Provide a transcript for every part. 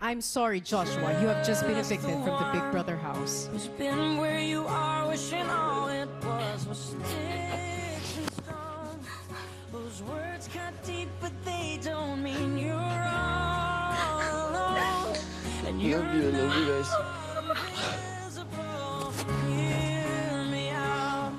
I'm sorry, Joshua. You have just been evicted from the Big Brother house. Who's been where you are, wishing all it was sticks and stones. Those words cut deep, but they don't mean you're all alone. And you're love you guys. invisible. Hear me out.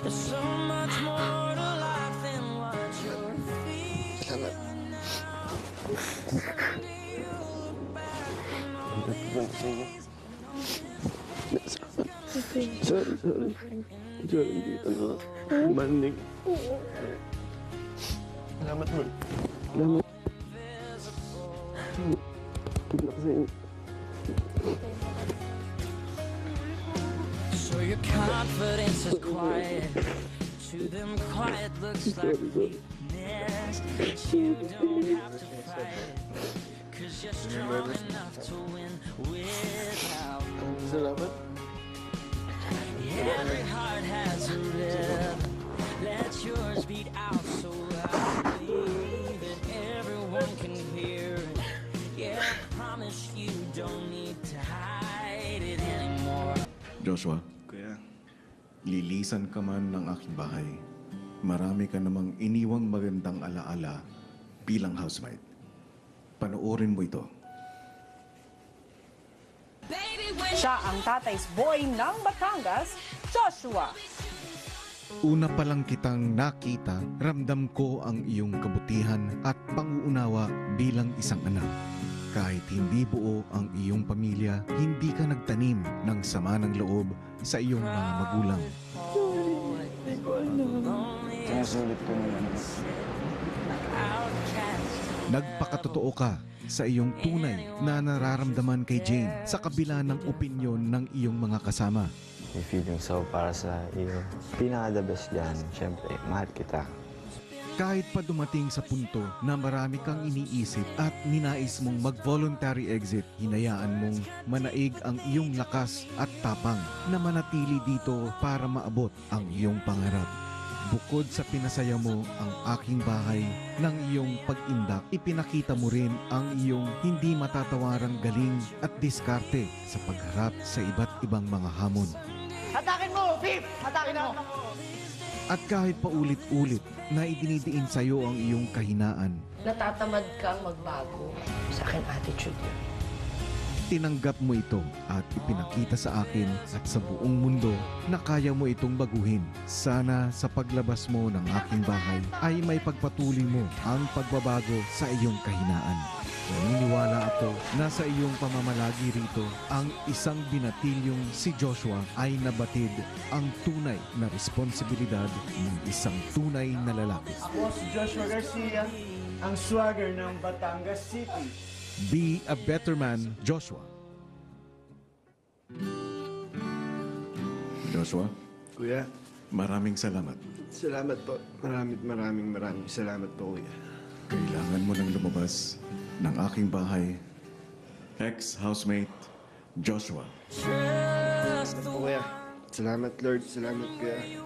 There's so much more to life than what you're feeling now. Someday you'll look back on all these days. Sorry. Sorry, Manig. Salamat mo. Salamat. Kasi So your confidence is quiet. To them, quiet looks like weakness. But you don't have to fight, 'cause you're strong enough to win without. salamat. Every heart has a rhythm. Let yours beat out so loudly that everyone can hear it. Yeah, I promise you don't need to hide it anymore. Joshua, Kuya, lilisan ka man ng aking bahay. Marami ka namang iniwang magandang alaala bilang housemate. Panoorin mo ito. Siya ang tatay's boy ng Batangas, Joshua. Una pa lang kitang nakita, ramdam ko ang iyong kabutihan at panguunawa bilang isang anak. Kahit hindi buo ang iyong pamilya, hindi ka nagtanim ng sama ng loob sa iyong mga magulang. sinusulit ko naman. Nagpakatotoo ka sa iyong tunay na nararamdaman kay Jane sa kabila ng opinyon ng iyong mga kasama. May feeling so para sa iyo. Pinaka-the best dyan, syempre, mahal kita. Kahit pa dumating sa punto na marami kang iniisip at ninais mong mag-voluntary exit, hinayaan mong manaig ang iyong lakas at tapang na manatili dito para maabot ang iyong pangarap. Bukod sa pinasaya mo ang aking bahay ng iyong pag-indak, ipinakita mo rin ang iyong hindi matatawarang galing at diskarte sa pagharap sa iba't ibang mga hamon. Hatakin mo, Pip! Hatakin mo! At kahit paulit-ulit na idinidiin sa iyo ang iyong kahinaan, Natatamad kang magbago. Sa akin, attitude yun. tinanggap mo ito at ipinakita sa akin at sa buong mundo na kaya mo itong baguhin. Sana sa paglabas mo ng aking bahay ay may pagpatuloy mo ang pagbabago sa iyong kahinaan. Naniniwala ako na sa iyong pamamalagi rito, ang isang binatilyong si Joshua ay nabatid ang tunay na responsibilidad ng isang tunay na lalaki. Ako si Joshua Garcia, ang swagger ng Batangas City. Be a better man, Joshua. Joshua, Kuya, maraming salamat. salamat po. Maraming salamat po, kuya. Kailangan mo nang lumabas ng aking bahay. Ex-housemate, Joshua. Trust the Kuya, salamat Lord, salamat kuya.